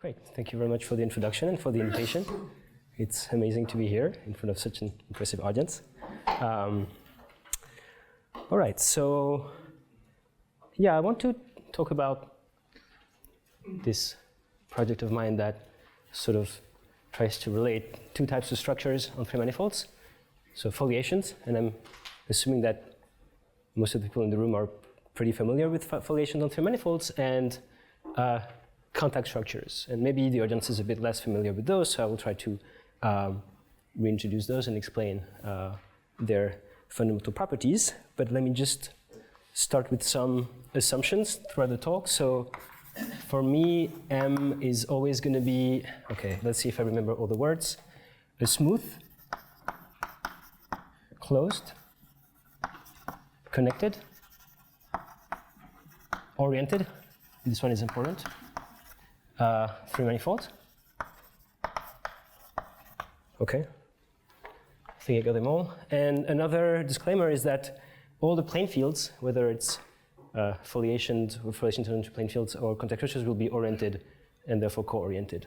Great, thank you very much for the introduction and for the invitation. It's amazing to be here in front of such an impressive audience. All right, so yeah, I want to talk about this project of mine that sort of tries to relate two types of structures on three manifolds. So foliations, and I'm assuming that most of the people in the room are pretty familiar with foliations on three manifolds, and contact structures. And maybe the audience is a bit less familiar with those, so I will try to reintroduce those and explain their fundamental properties. But let me just start with some assumptions throughout the talk. So for me, M is always going to be, okay, let's see if I remember all the words. A smooth, closed, connected, oriented. This one is important. Three manifold. Okay. I think I got them all. And another disclaimer is that all the plane fields, whether it's foliations or foliations into plane fields or contact structures, will be oriented and therefore co-oriented.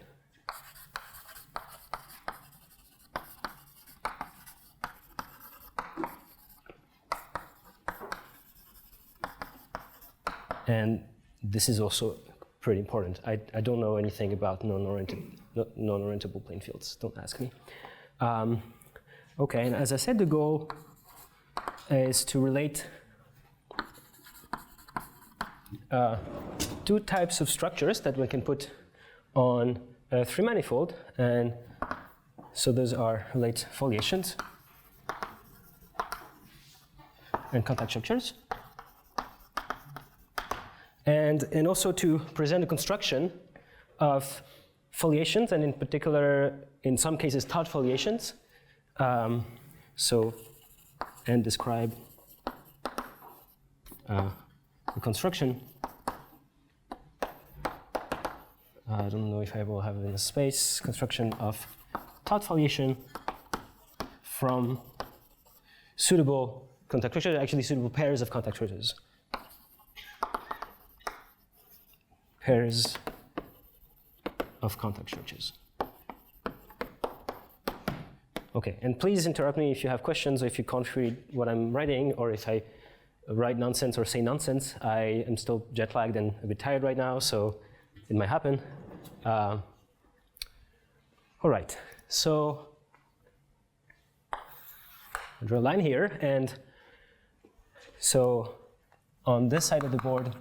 And this is also pretty important. I don't know anything about non-orientable plane fields. Don't ask me. Okay, and as I said, the goal is to relate two types of structures that we can put on a three manifold, and so those are relate foliations and contact structures. And also to present a construction of foliations, and in particular, in some cases, Taut foliations. And describe the construction. I don't know if I will have it in the space. Construction of Taut foliation from suitable contact structures, actually suitable pairs of contact structures. Pairs of contact structures. Okay, and please interrupt me if you have questions or if you can't read what I'm writing, or if I write nonsense or say nonsense. I am still jet lagged and a bit tired right now, so it might happen. All right, so I'll draw a line here, and so on this side of the board,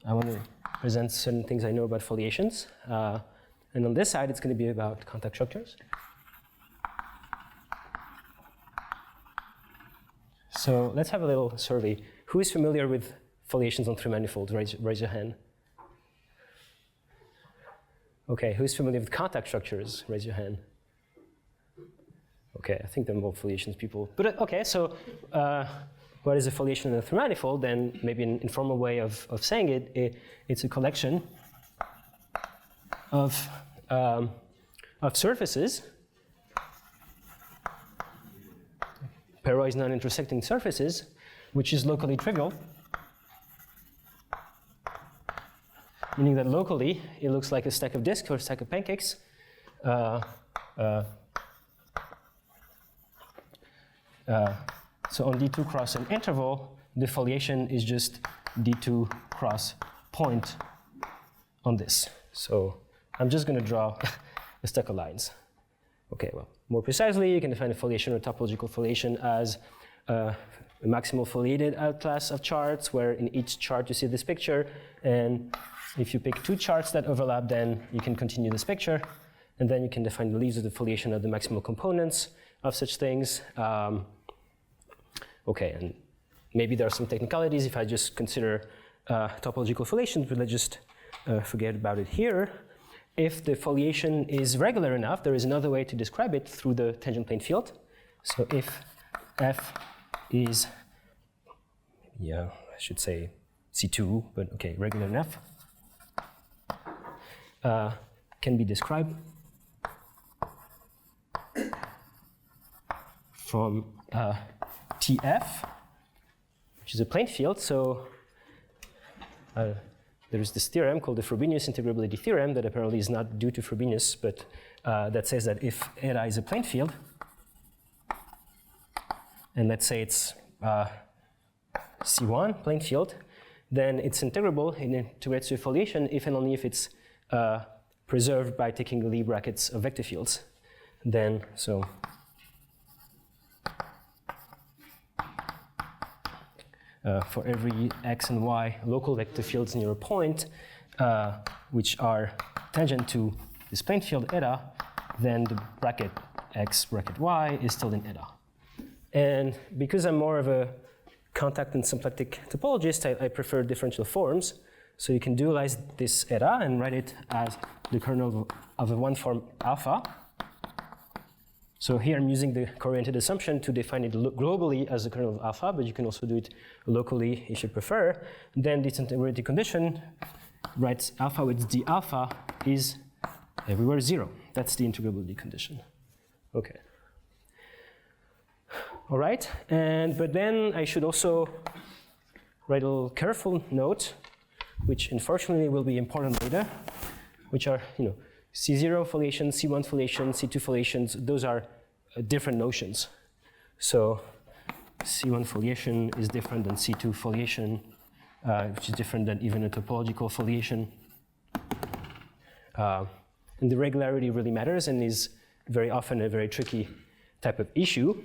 I want to present certain things I know about foliations. And on this side, it's going to be about contact structures. So let's have a little survey. Who is familiar with foliations on three manifolds? Raise your hand. Okay, who's familiar with contact structures? Raise your hand. Okay, I think they're more foliations people. But okay, so what is a foliation in a three manifold? Then maybe an informal way of saying it's a collection of surfaces, pairwise non-intersecting surfaces, which is locally trivial, meaning that locally it looks like a stack of discs or a stack of pancakes. So on D2 cross an interval, the foliation is just D2 cross point on this. So I'm just going to draw a stack of lines. Okay, well, more precisely, you can define a foliation or topological foliation as a maximal foliated outclass of charts, where in each chart you see this picture, and if you pick two charts that overlap, then you can continue this picture, and then you can define the leaves of the foliation of the maximal components of such things. Okay, and maybe there are some technicalities if I just consider topological foliations, but let's just forget about it here. If the foliation is regular enough, there is another way to describe it through the tangent plane field. So if F is, yeah, I should say C2, but okay, regular enough, can be described from TF, which is a plane field. So there is this theorem called the Frobenius integrability theorem that apparently is not due to Frobenius, but that says that if eta is a plane field, and let's say it's C1 plane field, then it's integrable in integrates to foliation if and only if it's preserved by taking the Lie brackets of vector fields. Then, so for every x and y local vector fields near a point, which are tangent to this plane field eta, then the bracket x bracket y is still in eta. And because I'm more of a contact and symplectic topologist, I prefer differential forms. So you can dualize this eta and write it as the kernel of a one form alpha. So here I'm using the co-oriented assumption to define it globally as the kernel of alpha, but you can also do it locally if you prefer. Then this integrity condition writes alpha with d alpha is everywhere 0. That's the integrability condition. Okay. All right, but then I should also write a little careful note, which unfortunately will be important later, which are, C0 foliation, C1 foliation, C2 foliations. Those are different notions. So C1 foliation is different than C2 foliation, which is different than even a topological foliation. And the regularity really matters and is very often a very tricky type of issue.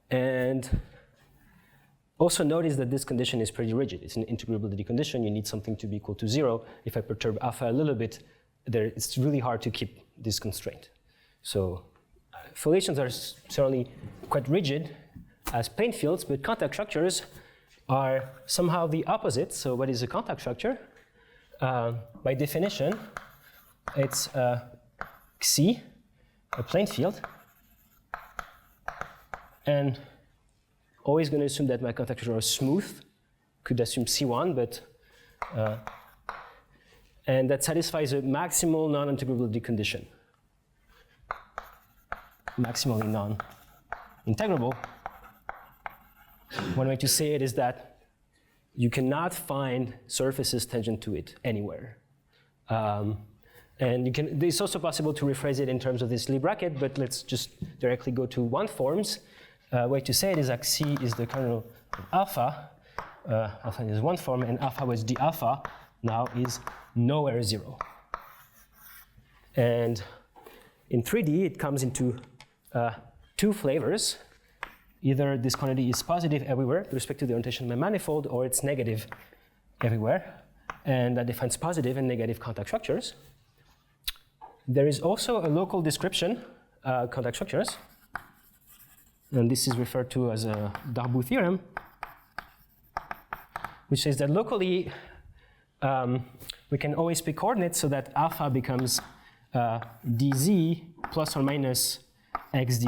And also notice that this condition is pretty rigid. It's an integrability condition. You need something to be equal to 0. If I perturb alpha a little bit, it's really hard to keep this constraint. So foliations are certainly quite rigid as plane fields, but contact structures are somehow the opposite. So what is a contact structure? By definition, it's Xi, a plane field, and always going to assume that my contact structure is smooth. Could assume C1, but and that satisfies a maximal non-integrability condition. Maximally non-integrable. One way to say it is that you cannot find surfaces tangent to it anywhere. And it's also possible to rephrase it in terms of this Lie bracket, but let's just directly go to one forms. Way to say it is that C is the kernel of alpha. Alpha is one form, and alpha with d alpha now is nowhere 0. And in 3D, it comes into two flavors. Either this quantity is positive everywhere with respect to the orientation of my manifold, or it's negative everywhere. And that defines positive and negative contact structures. There is also a local description, contact structures. And this is referred to as a Darboux theorem, which says that locally we can always pick coordinates so that alpha becomes dz plus or minus x dy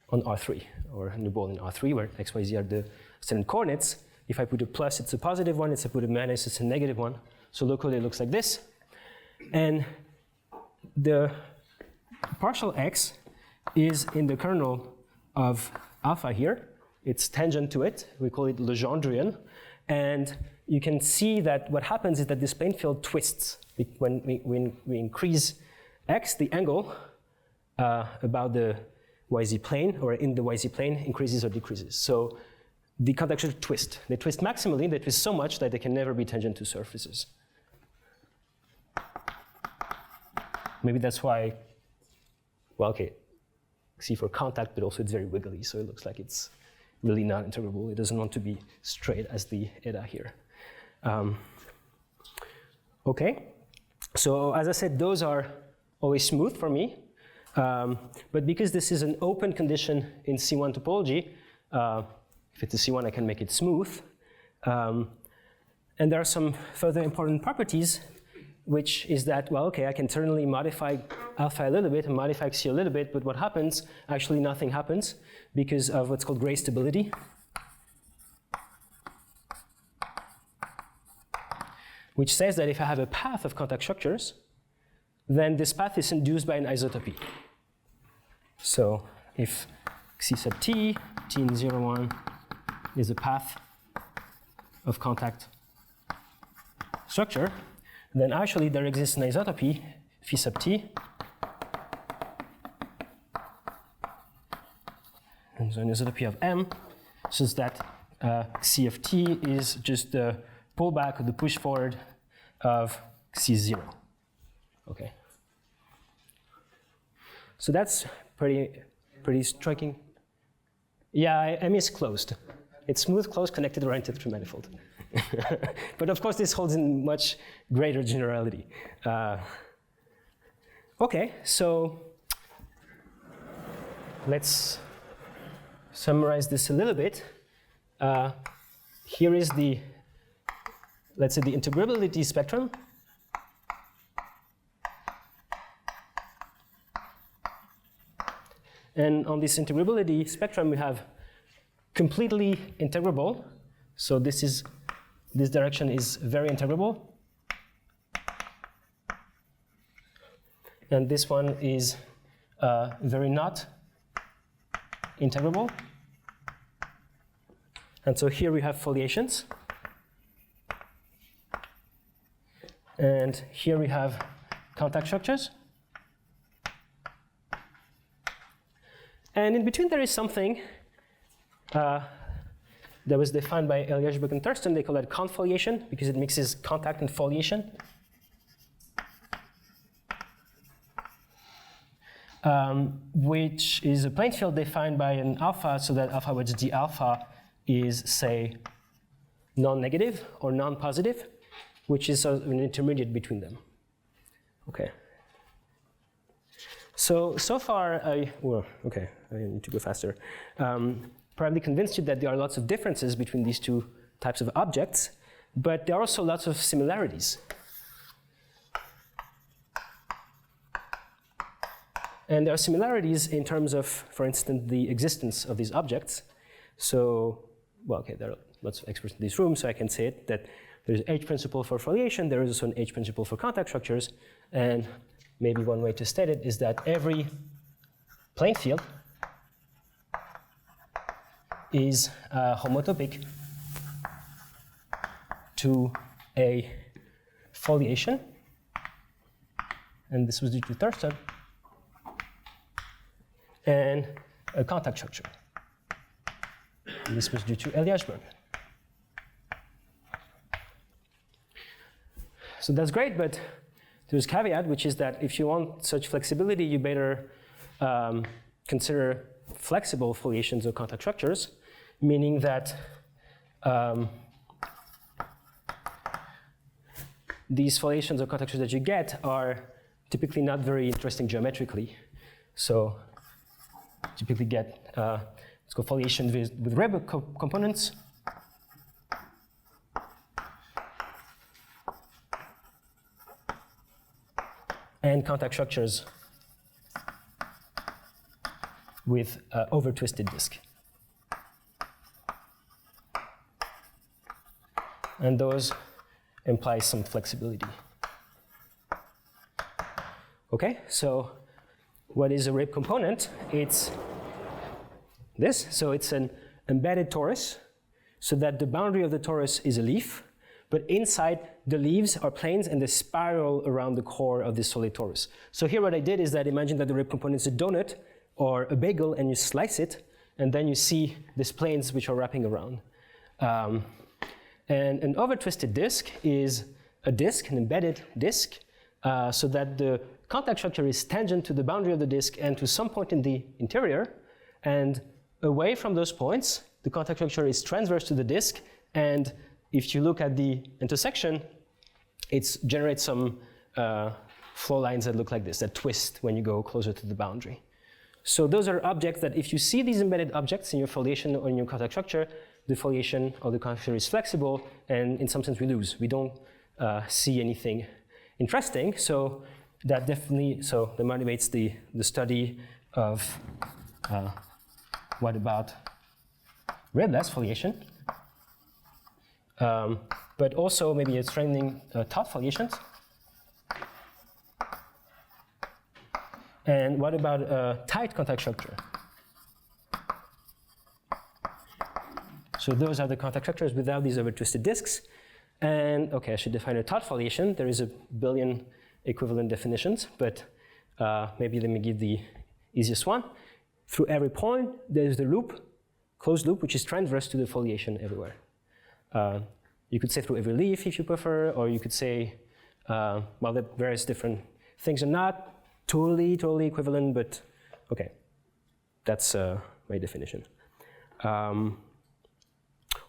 on R3, or a new ball in R3 where x, y, z are the standard coordinates. If I put a plus, it's a positive one. If I put a minus, it's a negative one. So locally it looks like this. And the partial x is in the kernel of alpha here. It's tangent to it. We call it Legendrian. And you can see that what happens is that this plane field twists. When we increase x, the angle about the YZ plane, or in the YZ plane, increases or decreases. So the contact structures twist. They twist maximally. They twist so much that they can never be tangent to surfaces. Maybe that's why, well, okay, C for contact, but also it's very wiggly, so it looks like it's really not integrable. It doesn't want to be straight as the eta here. Okay, so as I said, those are always smooth for me. But because this is an open condition in C1 topology, if it's a C1, I can make it smooth. And there are some further important properties, which is that, well, okay, I can certainly modify alpha a little bit and modify Xi a little bit, but what happens? Actually, nothing happens because of what's called gray stability, which says that if I have a path of contact structures, then this path is induced by an isotopy. So if Xi sub t, t in 0, 1, is a path of contact structure, then actually there exists an isotopy, phi sub t, and so an isotopy of M, such that C of t is just the pullback or the push forward of C0. Okay. So that's pretty striking. Yeah, M is closed. It's smooth, closed, connected, oriented through manifold. But of course, this holds in much greater generality. Okay, so let's summarize this a little bit. Here is the, let's say, the integrability spectrum. And on this integrability spectrum, we have completely integrable. So this direction is very integrable. And this one is very not integrable. And so here we have foliations. And here we have contact structures. And in between there is something that was defined by Eliashberg and Thurston. They call it confoliation because it mixes contact and foliation. Which is a plane field defined by an alpha, so that alpha wedge d alpha is, say, non-negative or non-positive, which is an intermediate between them. Okay. So far, I need to go faster. Probably convinced you that there are lots of differences between these two types of objects, but there are also lots of similarities. And there are similarities in terms of, for instance, the existence of these objects. So, well, okay, there are lots of experts in this room, so I can say it, that there's H principle for foliation, there is also an H principle for contact structures, and maybe one way to state it is that every plane field is homotopic to a foliation, and this was due to Thurston, and a contact structure. And this was due to Eliashberg. So that's great, but there's a caveat, which is that if you want such flexibility, you better consider flexible foliations or contact structures, meaning that these foliations or contact structures that you get are typically not very interesting geometrically. So typically get let's go foliation with Reb components. And contact structures with over-twisted disk. And those imply some flexibility. Okay, so what is a Reb component? It's this. So it's an embedded torus, so that the boundary of the torus is a leaf, but inside the leaves are planes and the spiral around the core of this solid torus. So here what I did is that imagine that the Reb component is a donut or a bagel, and you slice it, and then you see these planes which are wrapping around. And an over-twisted disk is a disk, an embedded disk, so that the contact structure is tangent to the boundary of the disk and to some point in the interior, and away from those points, the contact structure is transverse to the disk, and if you look at the intersection, it generates some flow lines that look like this, that twist when you go closer to the boundary. So those are objects that if you see these embedded objects in your foliation or in your contact structure, the foliation or the contact structure is flexible, and in some sense we lose. We don't see anything interesting, so that definitely, so that motivates the study of what about Rebless foliation, but also maybe it's strengthening Taut foliations. And what about tight contact structure? So those are the contact structures without these over-twisted disks. And okay, I should define a Taut foliation. There is a billion equivalent definitions, but maybe let me give the easiest one. Through every point, there's the loop, closed loop, which is transverse to the foliation everywhere. You could say through every leaf if you prefer, or you could say, well, the various different things are not totally equivalent, but okay, that's my definition.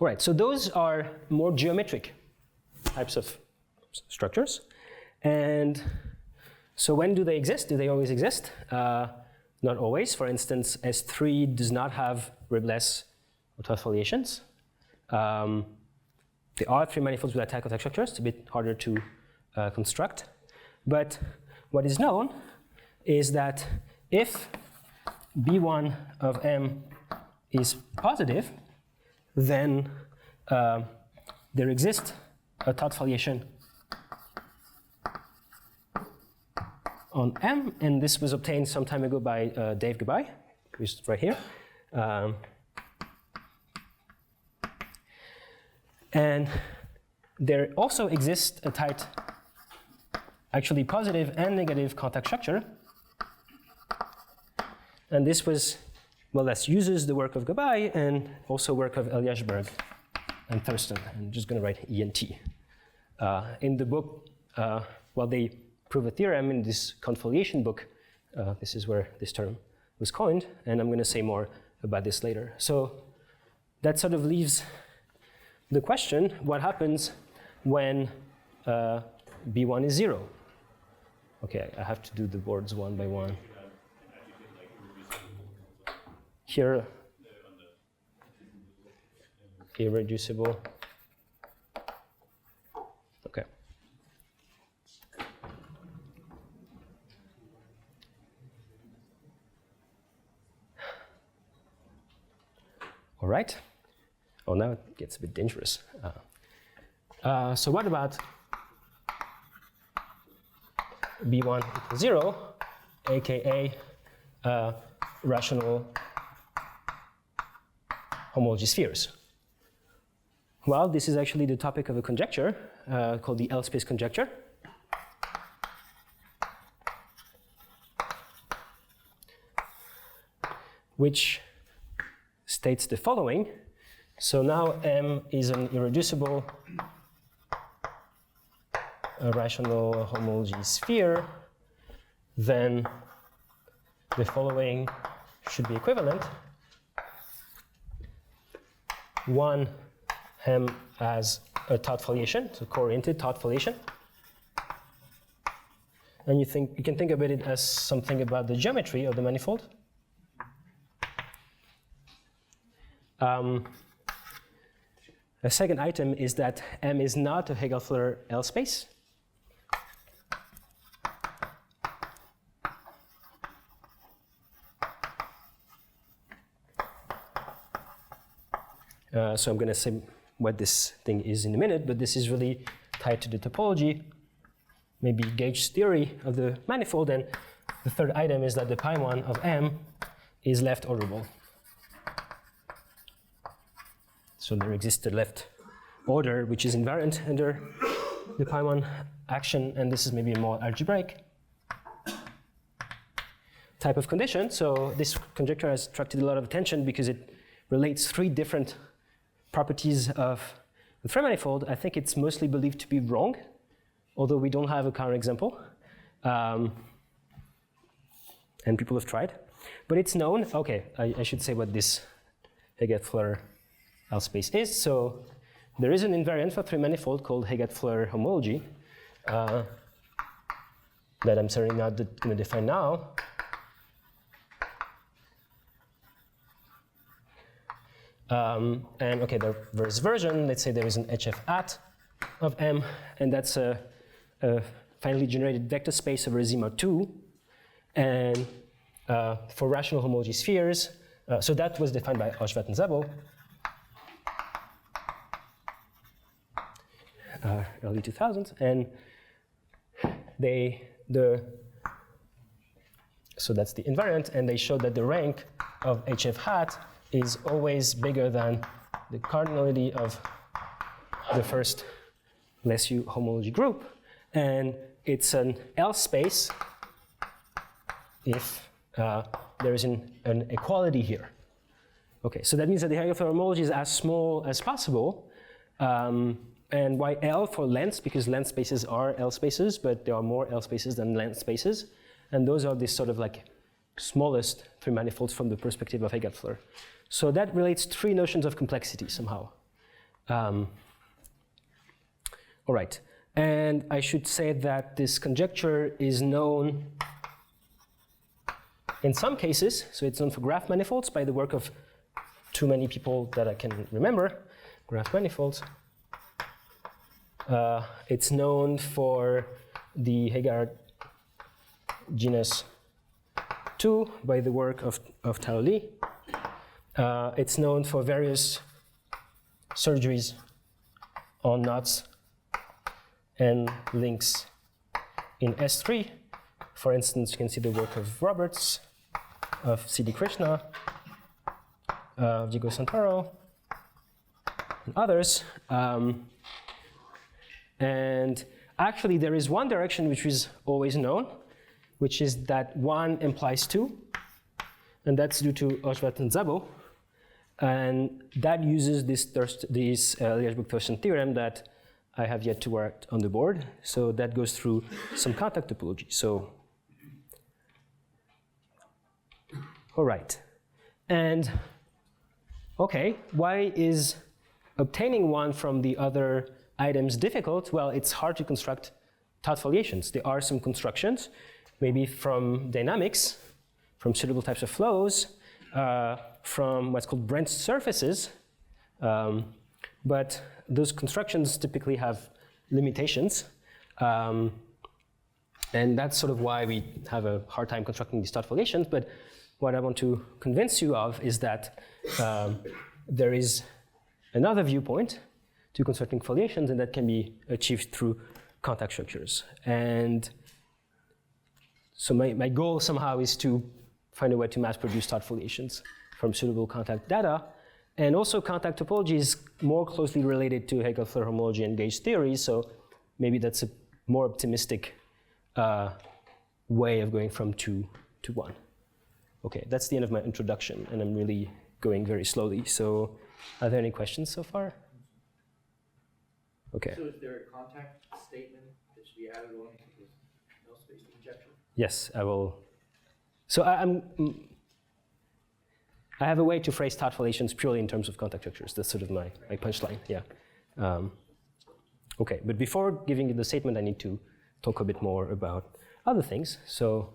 All right, so those are more geometric types of structures. And so when do they exist? Do they always exist? Not always. For instance, S3 does not have ribless or Taut foliations. There are three manifolds with attack contact structures. It's a bit harder to construct. But what is known is that if B1 of M is positive, then there exists a Taut foliation on M, and this was obtained some time ago by Dave Gabai, who's right here. And there also exists a tight, actually positive and negative contact structure. And this was, well, this uses the work of Gabai and also work of Eliashberg and Thurston. I'm just going to write E and T. In the book, well, they prove a theorem in this confoliation book. This is where this term was coined, and I'm going to say more about this later. So that sort of leaves the question, what happens when B1 is 0? Okay, I have to do the boards one by one. Here, irreducible. Okay. All right. Oh, now it gets a bit dangerous. So what about B1 equals 0, aka rational homology spheres? Well, this is actually the topic of a conjecture called the L-space conjecture. Which states the following. So now M is an irreducible rational homology sphere, then the following should be equivalent. One, M as a Taut foliation, so co-oriented Taut foliation. And you can think of it as something about the geometry of the manifold. A second item is that M is not a Hegel-Floer L space. So I'm going to say what this thing is in a minute, but this is really tied to the topology, maybe gauge theory of the manifold. And the third item is that the pi1 of M is left orderable. So there exists a left order which is invariant under the pi1 action, and this is maybe a more algebraic type of condition. So this conjecture has attracted a lot of attention because it relates three different properties of the frame manifold. I think it's mostly believed to be wrong, although we don't have a counterexample. And people have tried. But it's known, okay, I should say what this Hegel-Floer L space is. So there is an invariant for three manifold called Hegel-Floer homology that I'm certainly not going to define now. And okay, the reverse version, let's say there is an HF at of M, and that's a finally generated vector space over Z mod 2. And for rational homology spheres, so that was defined by Oshvat and Szabo, early 2000s, and so that's the invariant, and they showed that the rank of HF hat is always bigger than the cardinality of the first Lessieu homology group, and it's an L space if there is an equality here. Okay, so that means that the Hegel homology is as small as possible. And why L for length? Because length spaces are L spaces, but there are more L spaces than length spaces. And those are this sort of like smallest three manifolds from the perspective of Hegel. So that relates three notions of complexity somehow. All right, and I should say that this conjecture is known in some cases, so it's known for graph manifolds by the work of too many people that I can remember, graph manifolds. It's known for the Hegel genus 2 by the work of Taut. It's known for various surgeries on knots and links in S3. For instance, you can see the work of Roberts, of C.D. Krishna, of Diego Santoro, and others. And actually, there is one direction which is always known, which is that 1 implies 2, and that's due to Oshvat and Szabo. And that uses this Liège-Bourg-Thurston theorem that I have yet to work on the board. So that goes through some contact topology. So, all right. And okay, why is obtaining one from the other items difficult? Well, it's hard to construct Taut foliations. There are some constructions, maybe from dynamics, from suitable types of flows, from what's called Brent surfaces, but those constructions typically have limitations, and that's sort of why we have a hard time constructing these Taut foliations. But what I want to convince you of is that there is another viewpoint to constructing foliations, and that can be achieved through contact structures. And so my goal somehow is to find a way to mass produce Taut foliations from suitable contact data. And also contact topology is more closely related to Hegel-Floer homology and gauge theory, so maybe that's a more optimistic way of going from 2 to 1. Okay, that's the end of my introduction, and I'm really going very slowly. So are there any questions so far? Okay. So is there a contact statement that should be added on to this null space injection? Yes, I will. So I have a way to phrase Taut foliations purely in terms of contact structures. That's sort of my punchline, yeah. Okay, but before giving you the statement, I need to talk a bit more about other things. So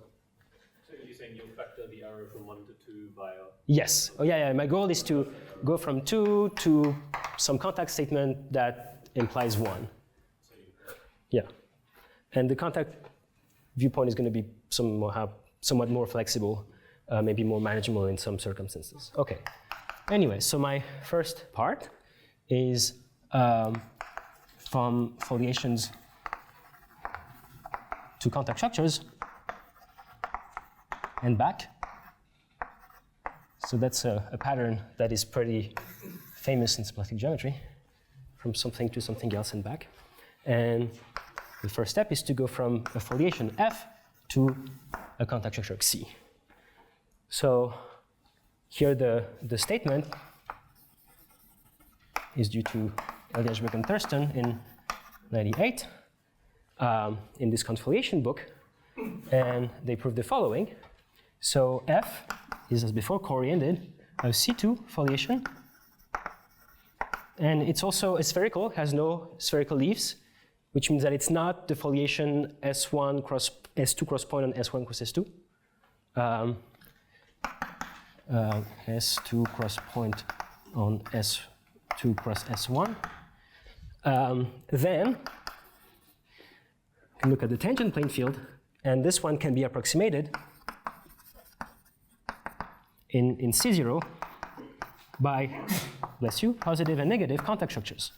you're saying you'll factor the error from 1 to 2 via? Yes. Oh, yeah. My goal is to go from 2 to some contact statement that implies 1. Yeah. And the contact viewpoint is going to be somewhat more flexible, maybe more manageable in some circumstances. Okay. Anyway, so my first part is from foliations to contact structures and back. So that's a pattern that is pretty famous in symplectic geometry, from something to something else and back. And the first step is to go from a foliation F to a contact structure C. So here the statement is due to Liège-Bourg and Thurston in 98 in this confoliation book, and they prove the following. So F is, as before, co-oriented, a C2 foliation, and it's also spherical, has no spherical leaves, which means that it's not the foliation S1 cross S2 cross point on S1 cross S2. S2 cross point on S2 cross S1. Then you can look at the tangent plane field, and this one can be approximated in C0 by, bless you, positive and negative contact structures.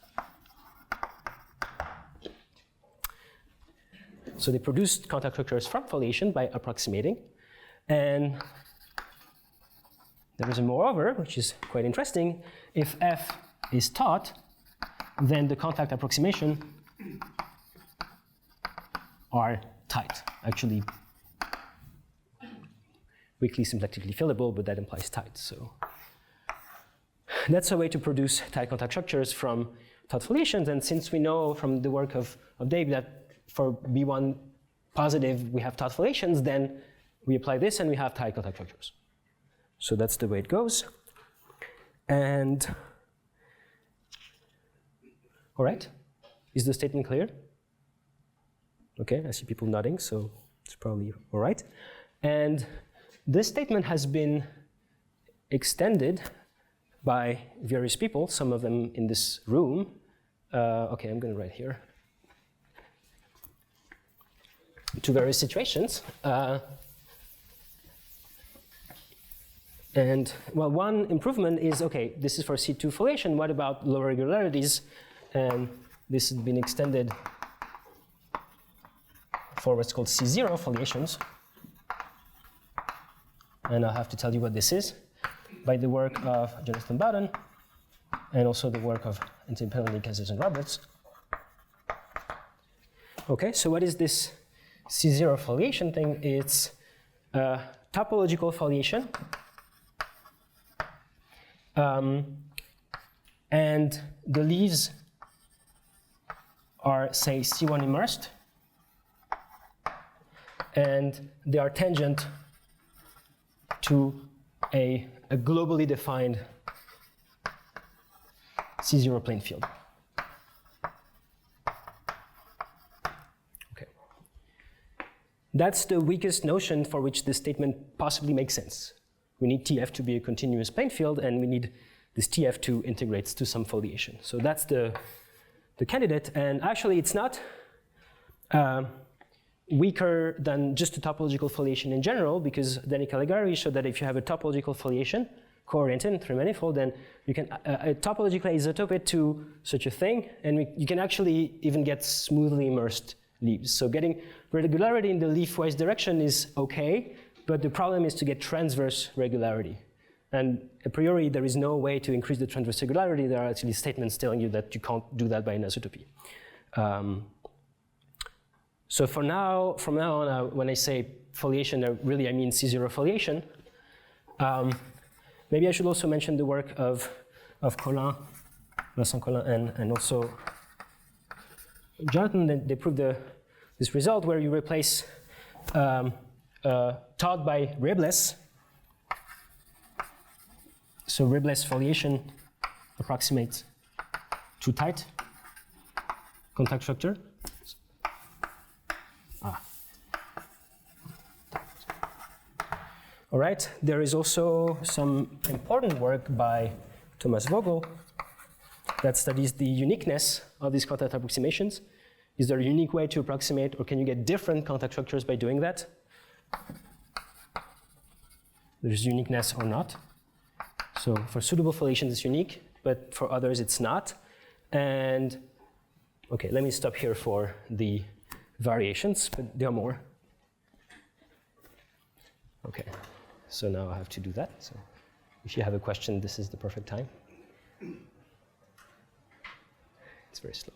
So they produced contact structures from foliation by approximating, and there is a moreover, which is quite interesting. If F is taut, then the contact approximation are tight. Actually, weakly symplectically fillable, but that implies tight. So that's a way to produce tight contact structures from taut foliations. And since we know from the work of Dave that for B1 positive we have taut foliations, then we apply this and we have tight contact structures. So that's the way it goes. And all right, is the statement clear? Okay, I see people nodding, so it's probably all right. And this statement has been extended by various people, some of them in this room. Okay, I'm going to write here. To various situations. And well, one improvement is, okay, this is for C2 foliation. What about low regularities? And this has been extended for what's called C0 foliations. And I'll have to tell you what this is by the work of Jonathan Bowden and also the work of independently Kazes and Roberts. Okay, so what is this C0 foliation thing? It's a topological foliation. And the leaves are, say, C1 immersed, and they are tangent to a globally defined C0 plane field. Okay. That's the weakest notion for which this statement possibly makes sense. We need TF to be a continuous plane field, and we need this TF to integrate to some foliation. So that's the candidate, and actually it's not weaker than just a topological foliation in general, because Danny Caligari showed that if you have a topological foliation, co-oriented through manifold, then you can topologically isotope it to such a thing, and you can actually even get smoothly immersed leaves. So getting regularity in the leaf-wise direction is okay, but the problem is to get transverse regularity. And a priori, there is no way to increase the transverse regularity. There are actually statements telling you that you can't do that by anisotropy. So from now on, when I say foliation, really I mean C0 foliation. Maybe I should also mention the work of Collin, Vincent Collin, and also Jonathan. They proved this result where you replace taut by ribless. So ribless foliation approximates to tight contact structure. All right, there is also some important work by Thomas Vogel that studies the uniqueness of these contact approximations. Is there a unique way to approximate, or can you get different contact structures by doing that? There's uniqueness or not. So for suitable foliations, it's unique, but for others, it's not. And okay, let me stop here for the variations, but there are more. Okay, so now I have to do that. So if you have a question, this is the perfect time. It's very slow.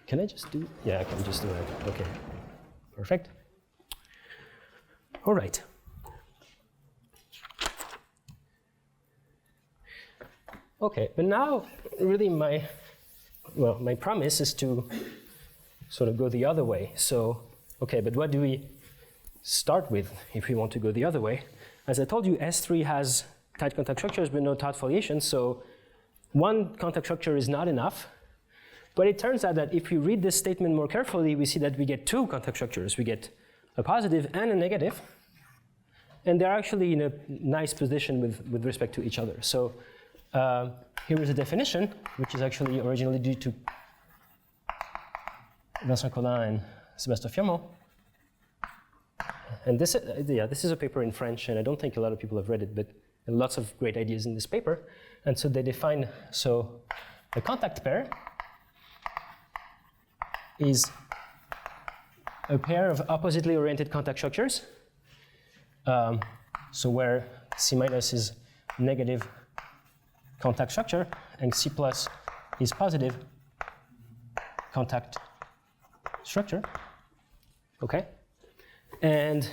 Can I just do? Yeah, I can just do it. Okay, perfect. All right. Okay, but now really my promise is to sort of go the other way. So, okay, but what do we start with if we want to go the other way? As I told you, S3 has tight contact structures but no taut foliation, so one contact structure is not enough. But it turns out that if we read this statement more carefully, we see that we get two contact structures. We get a positive and a negative, and they're actually in a nice position with respect to each other. So here is a definition, which is actually originally due to Vincent Collin and Sébastien Firmin. And this is a paper in French, and I don't think a lot of people have read it, but there are lots of great ideas in this paper. And so they define, so a contact pair is a pair of oppositely oriented contact structures. So where C minus is negative contact structure, and C plus is positive contact structure. Okay? And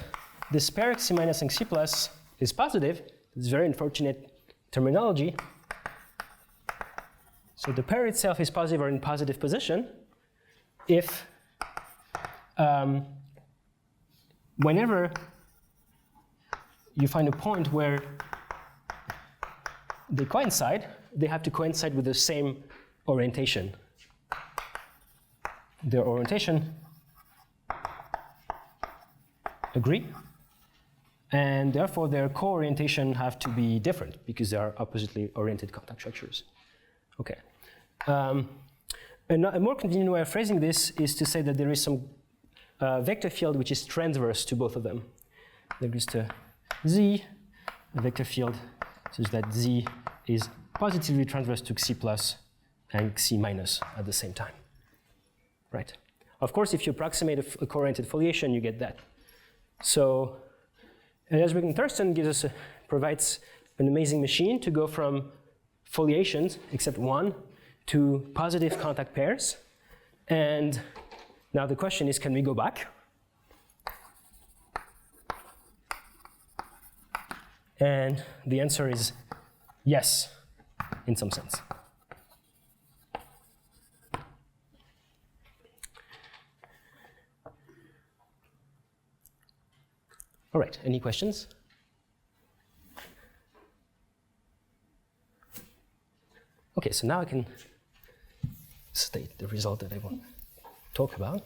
this pair C minus and C plus is positive. It's very unfortunate terminology. So the pair itself is positive or in positive position if whenever you find a point where they coincide, they have to coincide with the same orientation. Their orientation agree, and therefore their co-orientation have to be different because they are oppositely oriented contact structures. Okay. A more convenient way of phrasing this is to say that there is some vector field which is transverse to both of them. There is to Z, a vector field such that Z is positively transverse to C plus and C minus at the same time. Right. Of course, if you approximate a co-oriented foliation, you get that. So, Esrick and Thurston provides an amazing machine to go from foliations, except one, to positive contact pairs. And now the question is, can we go back? And the answer is yes, in some sense. All right, any questions? Okay, so now I can state the result that I want to talk about.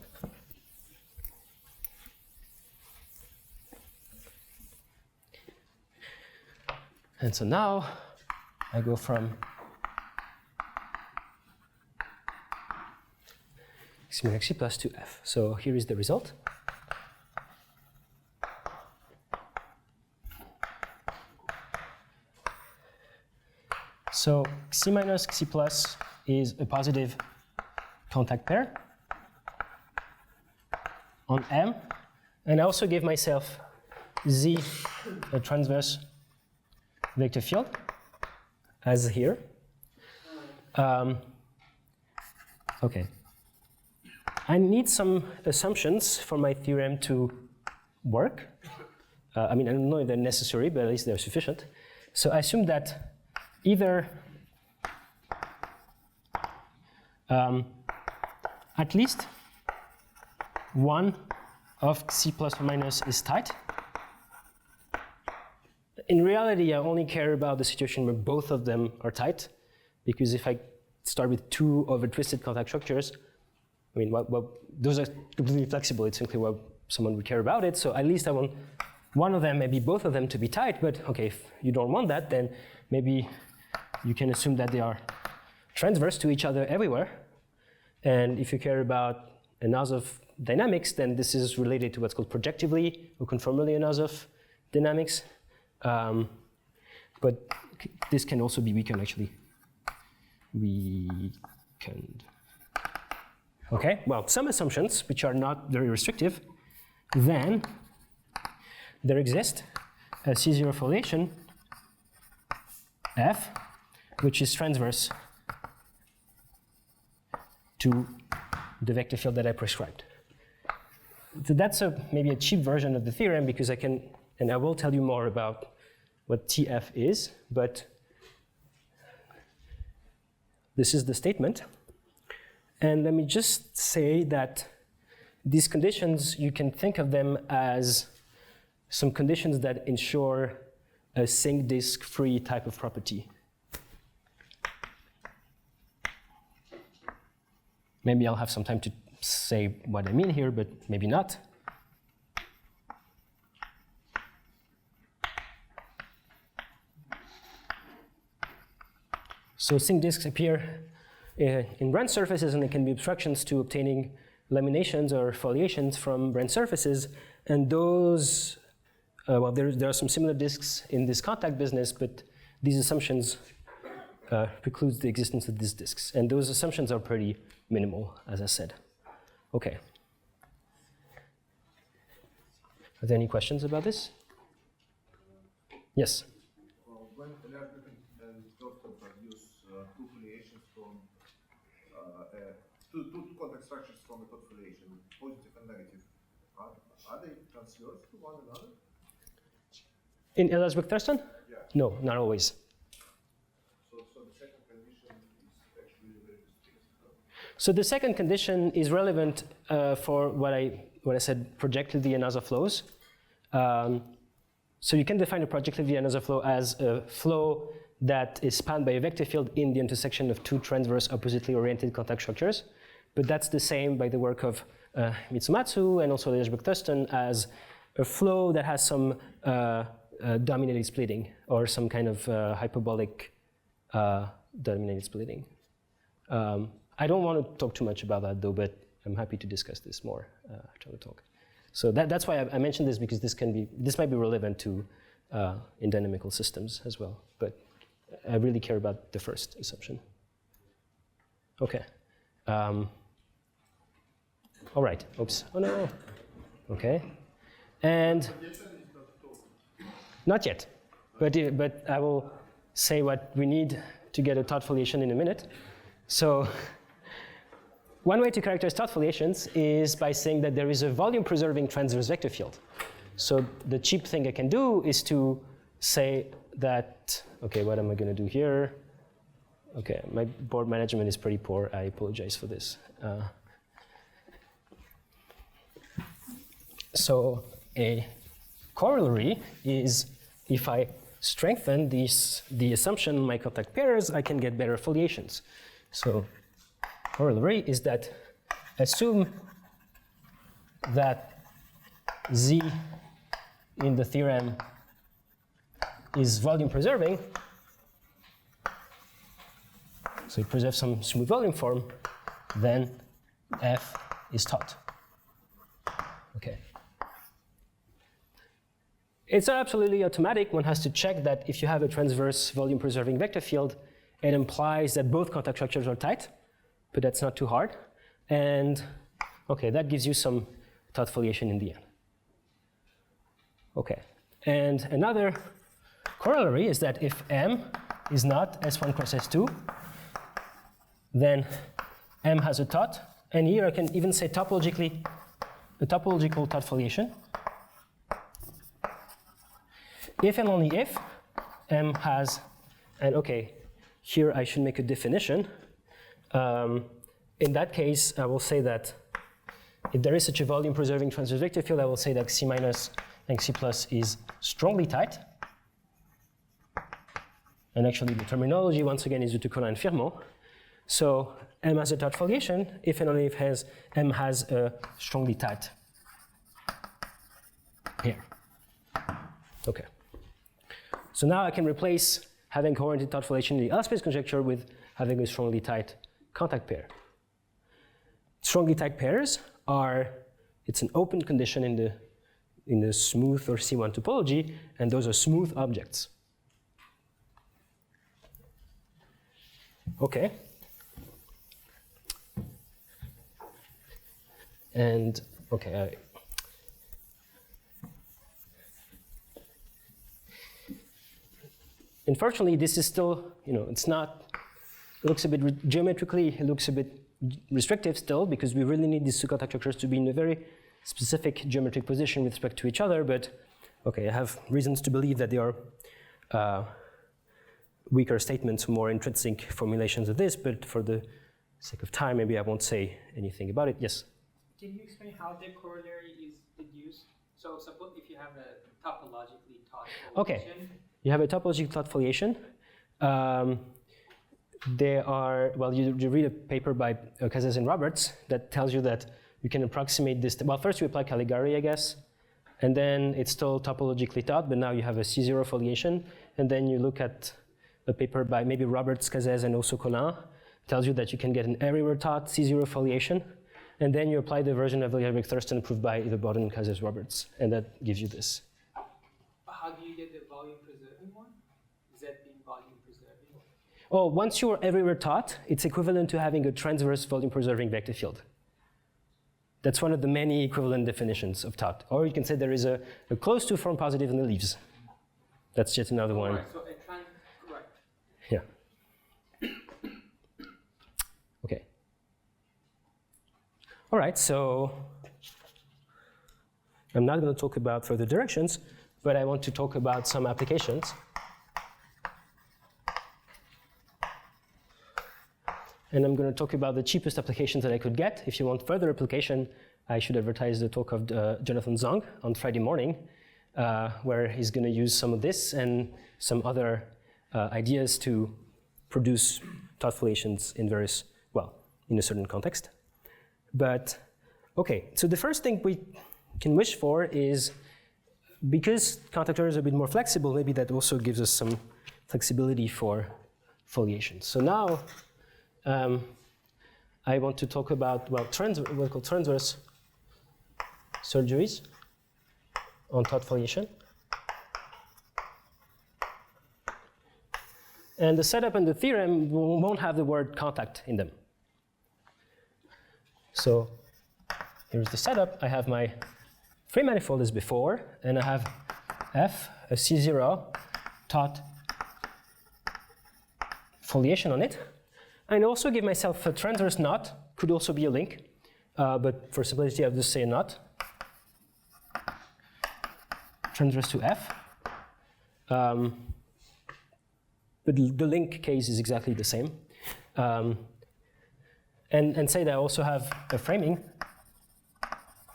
And so now I go from C minus C plus to F. So here is the result. So C minus C plus is a positive contact pair on M, and I also gave myself Z, a transverse vector field, as here. Okay. I need some assumptions for my theorem to work. I mean, I don't know if they're necessary, but at least they're sufficient. So I assume that either at least one of C plus or minus is tight. In reality, I only care about the situation where both of them are tight, because if I start with two over-twisted contact structures, I mean, well, those are completely flexible. It's simply what someone would care about it. So at least I want one of them, maybe both of them, to be tight. But okay, if you don't want that, then maybe you can assume that they are transverse to each other everywhere. And if you care about Anosov dynamics, then this is related to what's called projectively or conformally Anosov dynamics. But this can also be weakened, actually. Weakened. Okay, well, some assumptions, which are not very restrictive, then there exists a C0 foliation F, which is transverse to the vector field that I prescribed. So that's maybe a cheap version of the theorem, because I can, and I will tell you more about what TF is, but this is the statement. And let me just say that these conditions, you can think of them as some conditions that ensure a sync disk free type of property. Maybe I'll have some time to say what I mean here, but maybe not. So sync disks appear in Brent surfaces, and they can be obstructions to obtaining laminations or foliations from Brent surfaces. And those, well, there are some similar disks in this contact business, but these assumptions precludes the existence of these disks. And those assumptions are pretty minimal, as I said. Okay. Are there any questions about this? Yes? Well, when Hennenfent and Taut produce from a Taut foliation, positive and negative, are they transverse to one another? In Ellsworth-Thurston? Yeah. No, not always. So the second condition is actually very distinct. So the second condition is relevant for what I said, projectively and other flows. So you can define a projectively and other flow as a flow that is spanned by a vector field in the intersection of two transverse oppositely oriented contact structures. But that's the same by the work of Mitsumatsu and also Ellsworth-Thurston as a flow that has some dominated splitting or some kind of hyperbolic dominated splitting. I don't want to talk too much about that though, but I'm happy to discuss this more after the talk. So that's why I mentioned this, because this might be relevant to in dynamical systems as well. But I really care about the first assumption. Okay. All right. Oops. Oh no. Okay. And not yet, but I will say what we need to get a Taut foliation in a minute. So one way to characterize Taut foliations is by saying that there is a volume-preserving transverse vector field. So the cheap thing I can do is to say that, okay, what am I going to do here? Okay, my board management is pretty poor. I apologize for this. So a corollary is if I strengthen the assumption in my contact pairs, I can get better foliations. So corollary is that assume that Z in the theorem is volume preserving. So it preserves some smooth volume form, then F is taut. Okay. It's not absolutely automatic. One has to check that if you have a transverse volume preserving vector field, it implies that both contact structures are tight, but that's not too hard. And okay, that gives you some Taut foliation in the end. Okay, and another corollary is that if M is not S1 cross S2, then M has a Taut, and here I can even say topologically, a topological Taut foliation. If and only if M has, and okay, here I should make a definition. In that case, I will say that if there is such a volume-preserving transverse vector field, I will say that C minus and C plus is strongly tight. And actually, the terminology, once again, is due to Colin and Firmo. So M has a Taut foliation if and only if M has a strongly tight pair. Okay. So now I can replace having coordinate Taut foliation in the L-space conjecture with having a strongly tight contact pair. Strongly tight pairs are, it's an open condition in the smooth or C1 topology, and those are smooth objects. Okay. And okay, unfortunately, this is still, it's not, it looks a bit geometrically, it looks a bit restrictive still, because we really need these two contact structures to be in a very specific geometric position with respect to each other. But okay, I have reasons to believe that they are weaker statements, more intrinsic formulations of this, but for the sake of time, maybe I won't say anything about it. Yes? Can you explain how the corollary is deduced? So suppose if you have a topologically Taut foliation. Okay, you have a topological Taut foliation. There are, well, you read a paper by Casas and Roberts that tells you that you can approximate this. Well, first you apply Caligari, I guess, and then it's still topologically Taut, but now you have a C0 foliation, and then you look at a paper by maybe Roberts, Casas, and also Colin, tells you that you can get an everywhere Taut C0 foliation, and then you apply the version of Ellsworth-Thurston proved by either Borden, Casas, Roberts, and that gives you this. How do you get the volume preserving one? Is that being volume preserving? Oh, once you are everywhere Taut, it's equivalent to having a transverse volume preserving vector field. That's one of the many equivalent definitions of Taut. Or you can say there is a close to form positive in the leaves. That's just another one. Right, so correct. Yeah. Okay. All right, so I'm not going to talk about further directions, but I want to talk about some applications. And I'm going to talk about the cheapest applications that I could get. If you want further application, I should advertise the talk of Jonathan Zhang on Friday morning, where he's going to use some of this and some other ideas to produce Taut foliations in various, well, in a certain context. But, okay, so the first thing we can wish for is, because contact error is a bit more flexible, maybe that also gives us some flexibility for foliation. So now, I want to talk about, well, what we call transverse surgeries on Taut foliation. And the setup and the theorem won't have the word contact in them. So here's the setup. I have my free manifold as before, and I have F, a C0, Taut foliation on it. And also give myself a transverse knot, could also be a link, but for simplicity I'll just say a knot. Transverse to F. But the link case is exactly the same. And say that I also have a framing,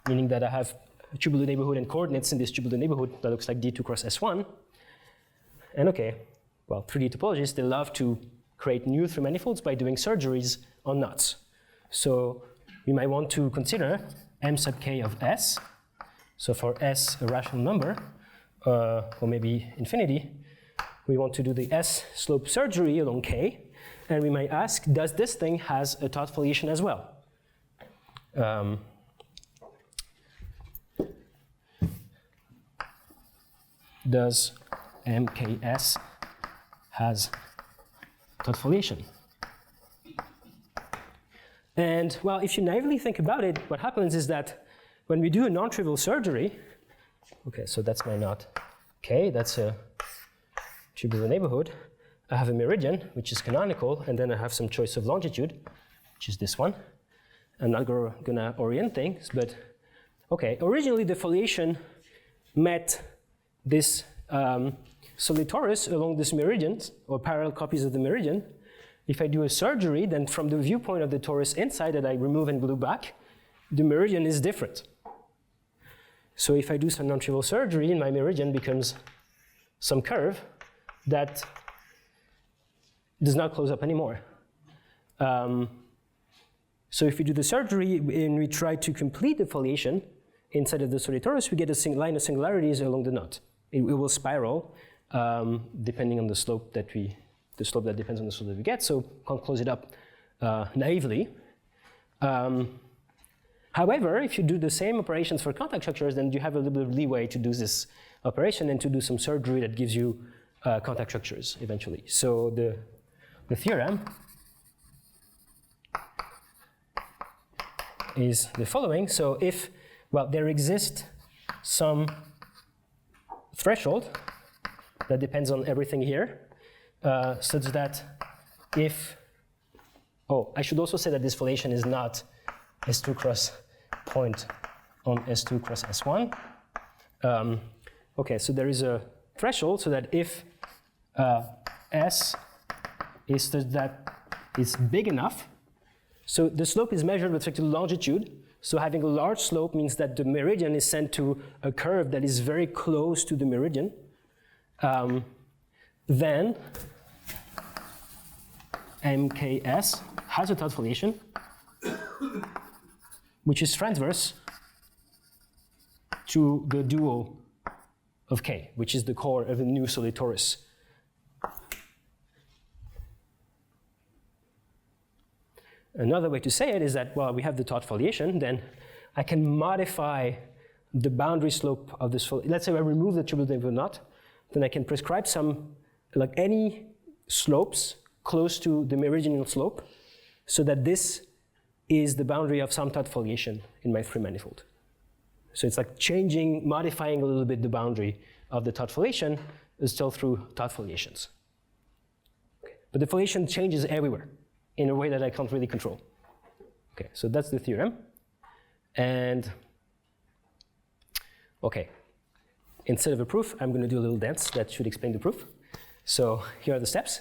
meaning that I have a tubular neighborhood and coordinates in this tubular neighborhood that looks like D2 cross S1. And okay, well, 3D topologists, they love to create new three manifolds by doing surgeries on knots. So we might want to consider M sub k of S. So for S, a rational number, or maybe infinity, we want to do the S slope surgery along K, and we might ask, does this thing has a Taut foliation as well? Does MKS has Taut foliation? And well, if you naively think about it, what happens is that when we do a non-trivial surgery, okay, so that's my knot K, that's a tubular neighborhood. I have a meridian, which is canonical, and then I have some choice of longitude, which is this one. I'm not gonna orient things, but okay, originally the foliation met this solid torus along this meridian, or parallel copies of the meridian. If I do a surgery, then from the viewpoint of the torus inside that I remove and glue back, the meridian is different. So if I do some non-trivial surgery, my meridian becomes some curve that does not close up anymore. So if we do the surgery and we try to complete the foliation inside of the solid torus, we get a line of singularities along the knot. It will spiral depending on the slope that depends on the slope that we get, so can't close it up naively. However, if you do the same operations for contact structures, then you have a little bit of leeway to do this operation and to do some surgery that gives you contact structures eventually. So the theorem is the following. So if, well, there exists some threshold that depends on everything here, such that if, oh, I should also say that this foliation is not S2 cross point on S2 cross S1. Okay, so there is a threshold so that if S is such that it's big enough, so the slope is measured with respect to longitude, so having a large slope means that the meridian is sent to a curve that is very close to the meridian, then MKS has a Taut foliation, which is transverse to the duo of K, which is the core of the new solid torus. Another way to say it is that, well, we have the Taut foliation, then I can modify the boundary slope of this foliation. Let's say I remove the tubular neighborhood knot, then I can prescribe some, like any slopes close to the meridional slope, so that this is the boundary of some Taut foliation in my free manifold. So it's like changing, modifying a little bit the boundary of the Taut foliation is still through Taut foliations. Okay. But the foliation changes everywhere in a way that I can't really control. Okay, so that's the theorem. And okay, instead of a proof, I'm going to do a little dance that should explain the proof. So here are the steps.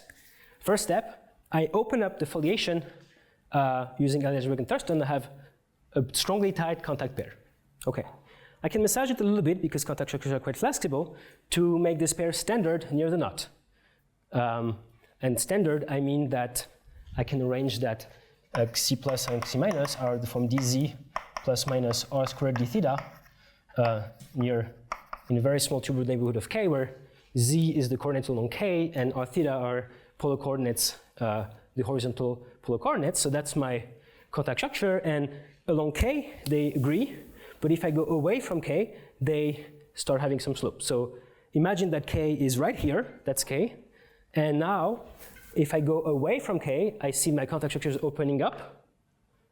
First step, I open up the foliation using algebraic and Thurston. I have a strongly tied contact pair. Okay, I can massage it a little bit because contact structures are quite flexible to make this pair standard near the knot. And standard, I mean that I can arrange that xc plus and xc minus are the form dz plus minus r squared d theta in a very small tubular neighborhood of k, where z is the coordinate along k and r theta are polar coordinates, the horizontal polar coordinates. So that's my contact structure, and along k they agree, but if I go away from k, they start having some slope. So imagine that k is right here, that's k, and now if I go away from k, I see my contact structures opening up.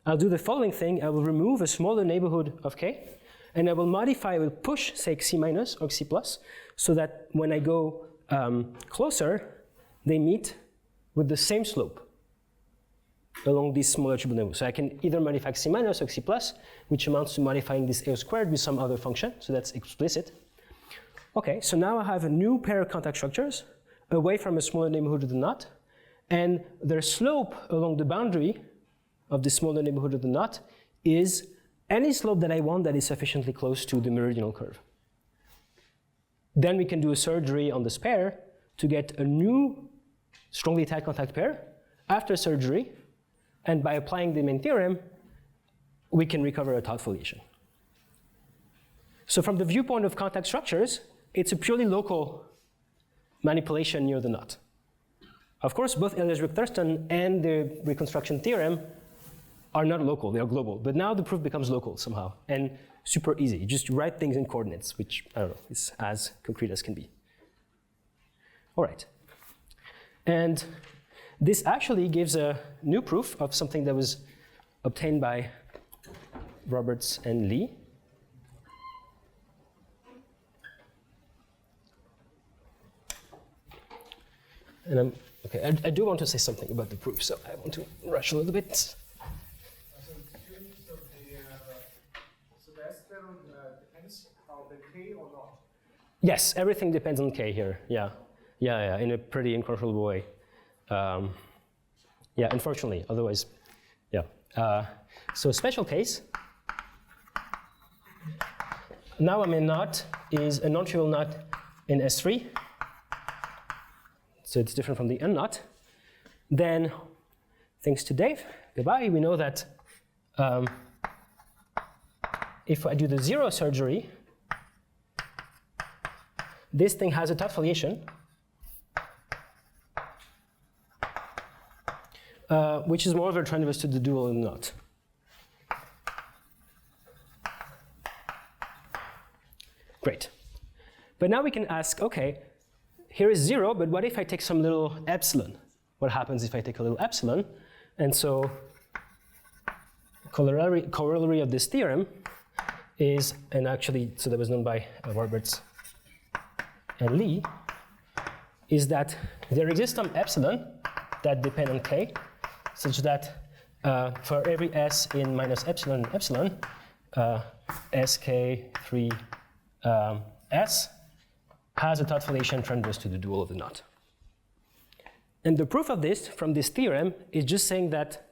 I'll do the following thing. I will remove a smaller neighborhood of k, and I will modify, I will push, say, xc minus or xc plus, so that when I go closer, they meet with the same slope along this smaller tubular neighborhood. So I can either modify xc minus or xc plus, which amounts to modifying this a squared with some other function, so that's explicit. Okay, so now I have a new pair of contact structures away from a smaller neighborhood of the knot, and their slope along the boundary of the smaller neighborhood of the knot is any slope that I want that is sufficiently close to the meridional curve. Then we can do a surgery on this pair to get a new strongly tied contact pair after surgery, and by applying the main theorem, we can recover a Taut foliation. So from the viewpoint of contact structures, it's a purely local manipulation near the knot. Of course, both Eliersburg-Thurston and the reconstruction theorem are not local, they are global. But now the proof becomes local somehow, and super easy. You just write things in coordinates, which, I don't know, is as concrete as can be. All right. And this actually gives a new proof of something that was obtained by Roberts and Lee. And okay, I do want to say something about the proof, so I want to rush a little bit. So the S-term depends on the K or not? Yes, everything depends on K here, yeah, in a pretty incontrollable way. Yeah, unfortunately, otherwise, yeah. So special case, now I'm in knot is a non-trivial knot in S3, so it's different from the unknot. Then, thanks to Dave, goodbye, we know that if I do the zero surgery, this thing has a Taut foliation, which is moreover transverse to the dual knot. Great. But now we can ask, okay, here is 0, but what if I take some little epsilon? What happens if I take a little epsilon? And so corollary of this theorem is, and actually, so that was known by Roberts and Lee, is that there exists some epsilon that depend on k, such that for every s in minus epsilon epsilon, sk3 s has a Taut foliation transverse to the dual of the knot. And the proof of this from this theorem is just saying that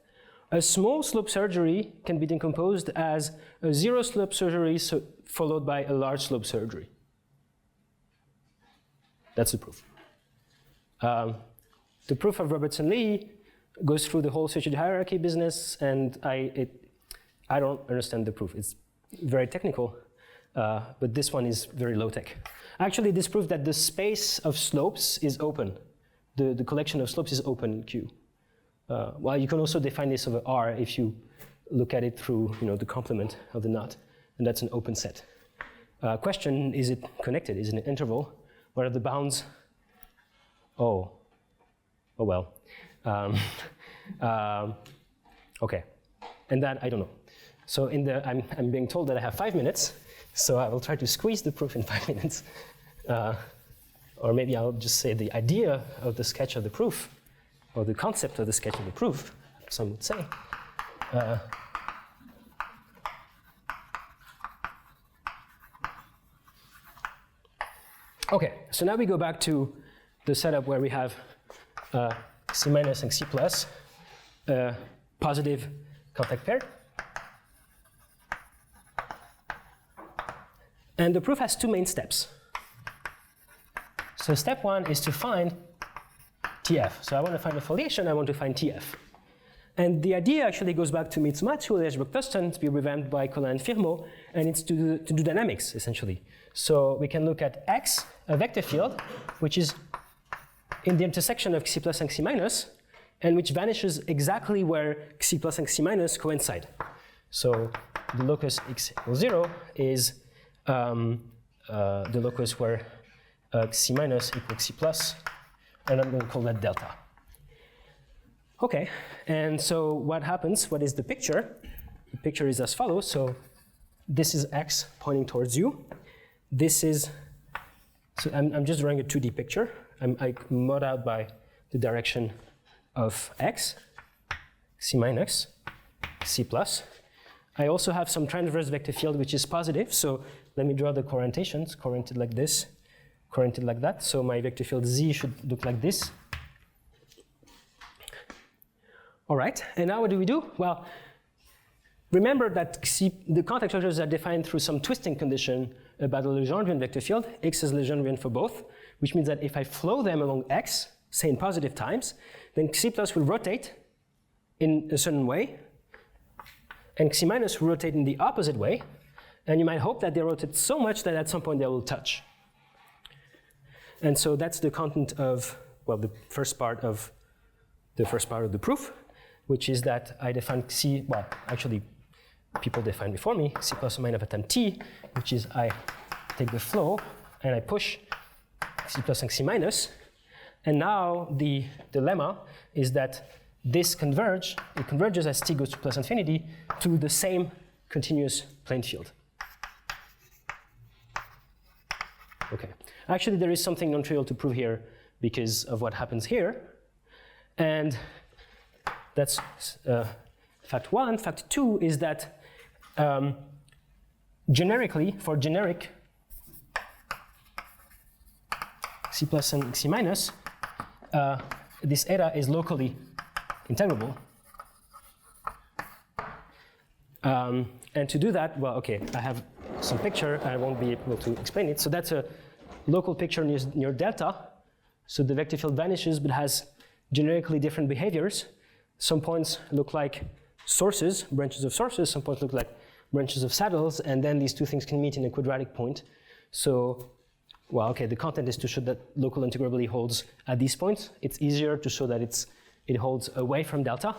a small slope surgery can be decomposed as a zero slope surgery followed by a large slope surgery. That's the proof. The proof of Roberts and Lee goes through the whole switched hierarchy business, and I don't understand the proof. It's very technical, but this one is very low tech. Actually, this proves that the space of slopes is open. The collection of slopes is open in Q. Well, you can also define this over R if you look at it through the complement of the knot, and that's an open set. Question, is it connected? Is it an interval? What are the bounds? Oh well. Okay, and that I don't know. So I'm being told that I have 5 minutes, so I will try to squeeze the proof in 5 minutes. Or maybe I'll just say the idea of the sketch of the proof, or the concept of the sketch of the proof, some would say. Okay, so now we go back to the setup where we have C minus and C plus, positive contact pair. And the proof has two main steps. So step one is to find TF. So I want to find a foliation, I want to find TF. And the idea actually goes back to Mitzmatz-Hull-Ashbrook-Tustin, to be revamped by Colin and Firmo, and it's to do dynamics, essentially. So we can look at X, a vector field, which is in the intersection of Xc plus and Xc minus, and which vanishes exactly where Xc plus and Xc minus coincide. So the locus x equals 0 is the locus where Xc minus equals Xc plus, and I'm going to call that delta. Okay, and so what happens? What is the picture? The picture is as follows. So this is X pointing towards you. This is, so I'm just drawing a 2D picture. I mod out by the direction of X, C minus, C plus. I also have some transverse vector field which is positive, so let me draw the coorientations, cooriented like this, cooriented like that. So my vector field Z should look like this. All right, and now what do we do? Well, remember that the contact structures are defined through some twisting condition about the Legendrian vector field. X is Legendrian for both, which means that if I flow them along X, say in positive times, then C plus will rotate in a certain way, and C minus will rotate in the opposite way, and you might hope that they rotate so much that at some point they will touch. And so that's the content of, well, the first part of the proof, which is that I define C, well, actually, people defined before me, C plus or minus of time t, which is I take the flow and I push C plus and C minus. And now the dilemma is that this converges as t goes to plus infinity to the same continuous plane field. Okay. Actually, there is something non-trivial to prove here because of what happens here. And that's fact one. Fact two is that generically, for generic C plus and C minus, this eta is locally integrable. And to do that, well, okay, I have some picture. I won't be able to explain it. So that's a local picture near delta. So the vector field vanishes but has generically different behaviors. Some points look like sources, branches of sources. Some points look like branches of saddles. And then these two things can meet in a quadratic point. So, well, okay, the content is to show that local integrability holds at these points. It's easier to show that it holds away from delta.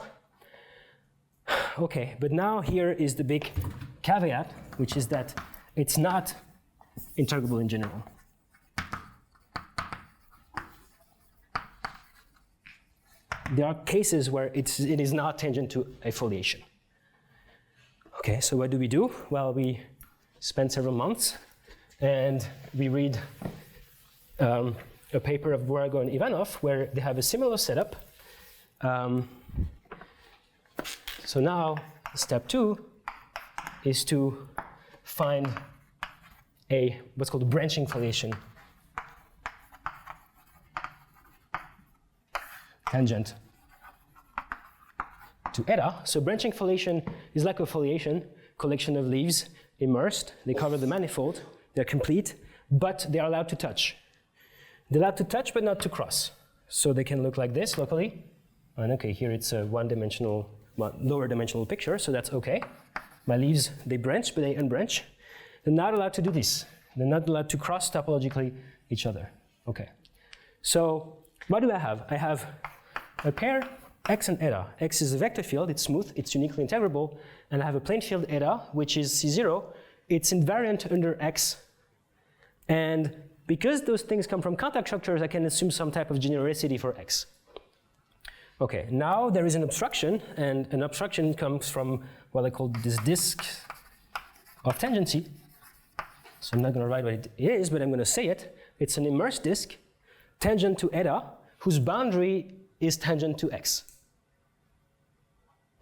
Okay, but now here is the big caveat, which is that it's not integrable in general. There are cases where it is not tangent to a foliation. Okay, so what do? Well, we spend several months and we read a paper of Borago and Ivanov where they have a similar setup. So now step two is to find what's called a branching foliation tangent to eta. So branching foliation is like a foliation, collection of leaves immersed. They cover the manifold. They're complete, but they are allowed to touch. They're allowed to touch, but not to cross. So they can look like this locally. And okay, here it's a one-dimensional, lower dimensional picture, so that's okay. My leaves, they branch, but they unbranch. They're not allowed to do this. They're not allowed to cross topologically each other. Okay. So what do I have? I have a pair, X and eta. X is a vector field, it's smooth, it's uniquely integrable, and I have a plane field eta, which is C0. It's invariant under X. And because those things come from contact structures, I can assume some type of genericity for X. Okay, now there is an obstruction, and an obstruction comes from what I call this disk of tangency. So I'm not going to write what it is, but I'm going to say it. It's an immersed disk, tangent to eta, whose boundary is tangent to X.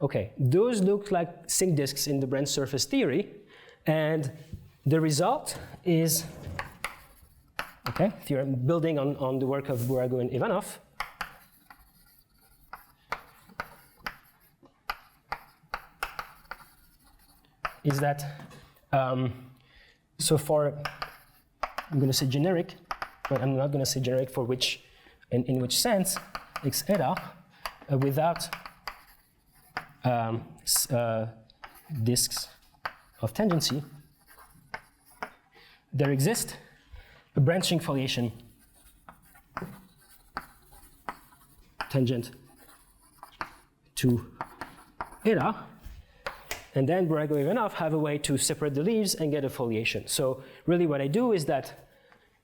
Okay, those look like sync disks in the branch surface theory, and the result is Okay, theorem building on the work of Burago and Ivanov. Is that, so for, I'm going to say generic, but I'm not going to say generic for which, and in which sense, x eta without disks of tangency, there exists a branching foliation tangent to eta, and then Burago and Ivanov have a way to separate the leaves and get a foliation. So really what I do is that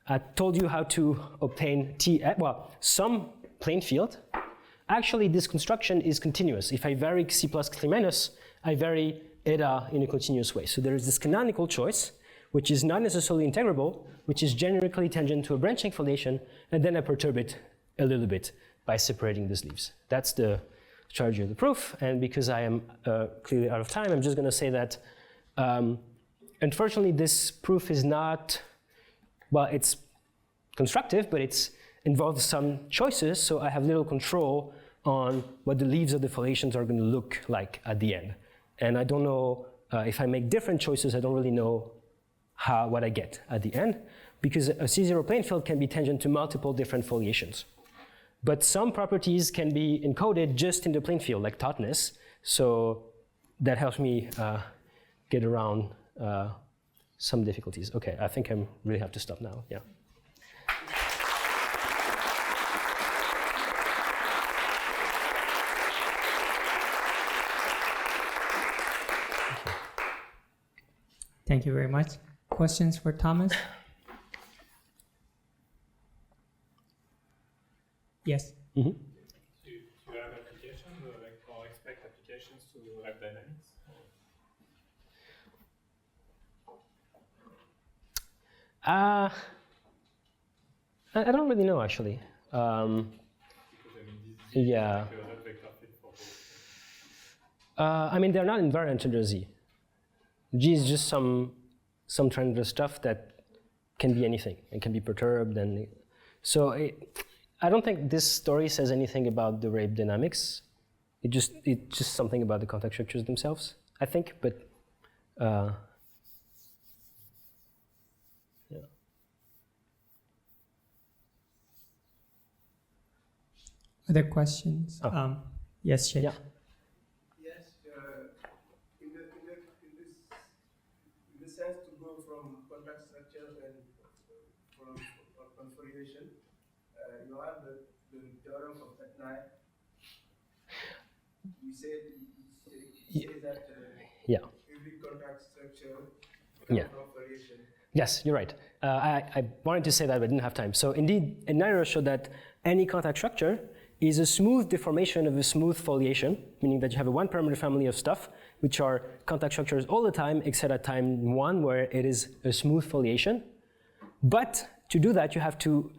I told you how to obtain T, well, some plane field. Actually, this construction is continuous. If I vary C plus C minus, I vary eta in a continuous way. So there is this canonical choice, which is not necessarily integrable, which is generically tangent to a branching foliation, and then I perturb it a little bit by separating these leaves. That's the strategy of the proof, and because I am clearly out of time, I'm just going to say that unfortunately this proof is not, well, it's constructive, but it's involves some choices, so I have little control on what the leaves of the foliations are going to look like at the end. And I don't know, if I make different choices, I don't really know what I get at the end, because a C0 plane field can be tangent to multiple different foliations. But some properties can be encoded just in the plane field, like tautness, so that helps me get around some difficulties. Okay, I think I really have to stop now, yeah. Thank you very much. Questions for Thomas? Yes. Do you have applications or expect applications to web dynamics? I don't really know, actually. Because I mean, this is Yeah. like a vector fit for both. I mean, they're not invariant under Z. G is just some triangular stuff that can be anything. It can be perturbed, and so I don't think this story says anything about the wave dynamics. It's just something about the contact structures themselves, I think. But yeah. Other questions? Oh. Yes, Shay. Yeah. Yes, in the sense to go from contact structures and from configuration, you have the theorem of Tatnai. You say that Yeah. every contact structure Yeah. from variation. Yes, you're right. I wanted to say that, but I didn't have time. So indeed, Nairo showed that any contact structure is a smooth deformation of a smooth foliation, meaning that you have a one-parameter family of stuff, which are contact structures all the time, except at time 1, where it is a smooth foliation. But to do that, you have to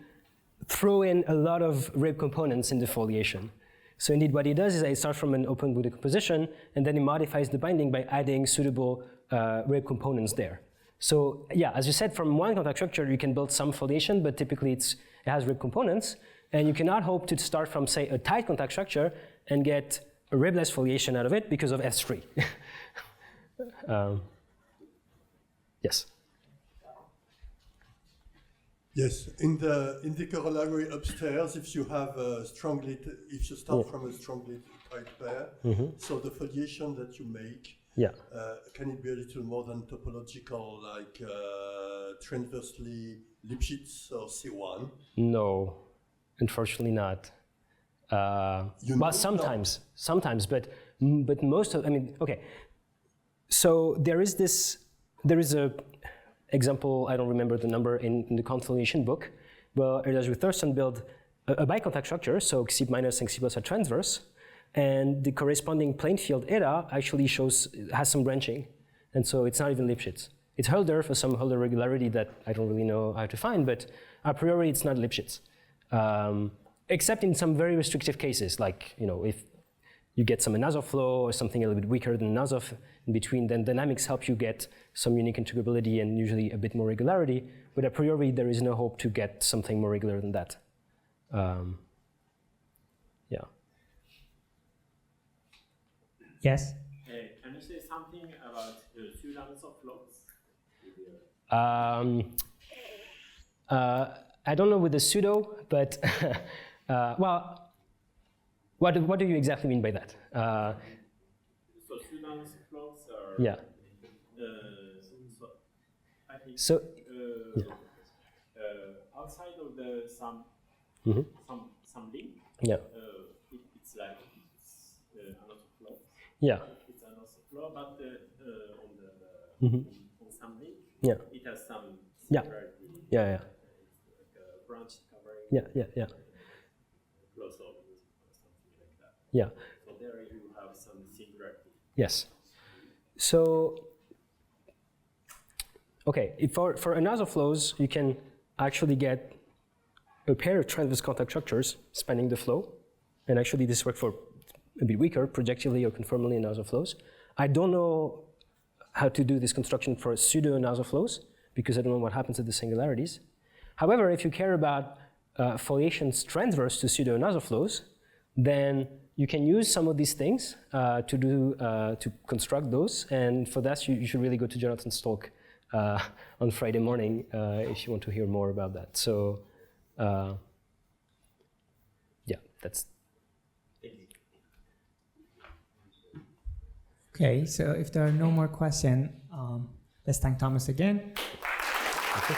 throw in a lot of rib components in the foliation. So indeed, what he does is he starts from an open book decomposition, and then he modifies the binding by adding suitable rib components there. So yeah, as you said, from one contact structure, you can build some foliation, but typically it has rib components. And you cannot hope to start from, say, a tight contact structure and get a ribless foliation out of it because of S3. Yes. Yes, in the corollary upstairs, if you have a strongly, if you start from a strongly tight pair, so the foliation that you make, can it be a little more than topological, like transversely Lipschitz or C1? No, unfortunately not. Well, sometimes, but most of, I mean, okay. So there is a example, I don't remember the number in the convolution book, where Erdős with Thurston build a bicontact structure, so C minus and C plus are transverse, and the corresponding plane field eta actually has some branching, and so it's not even Lipschitz. It's Hölder for some Hölder regularity that I don't really know how to find, but a priori it's not Lipschitz. Except in some very restrictive cases, like, you know, if you get some Anazov flow or something a little bit weaker than Anazov in between, then dynamics help you get some unique integrability and usually a bit more regularity. but a priori there is no hope to get something more regular than that. Yeah. Yes. Can you say something about the pseudonymous of flows? I don't know with the pseudo, but well, what do you exactly mean by that? So pseudonymous of flows are. Yeah. So I think. So. Outside of the some link. Yeah. It's like another flow. Yeah. It's another flow, but on some link, it has some similarity. Yeah. Like a branch covering. Yeah. Close over or something like that. Yeah. So there you have some singularity. Yes. So, okay, for another flows, you can actually get a pair of transverse contact structures spanning the flow, and actually this works for a bit weaker, projectively or conformally in other flows. I don't know how to do this construction for pseudo and other flows because I don't know what happens at the singularities. However, if you care about foliations transverse to pseudo and other flows, then you can use some of these things to construct those, and for that you should really go to Jonathan's talk on Friday morning if you want to hear more about that. So, yeah, that's. Okay, so if there are no more questions, let's thank Thomas again. Okay.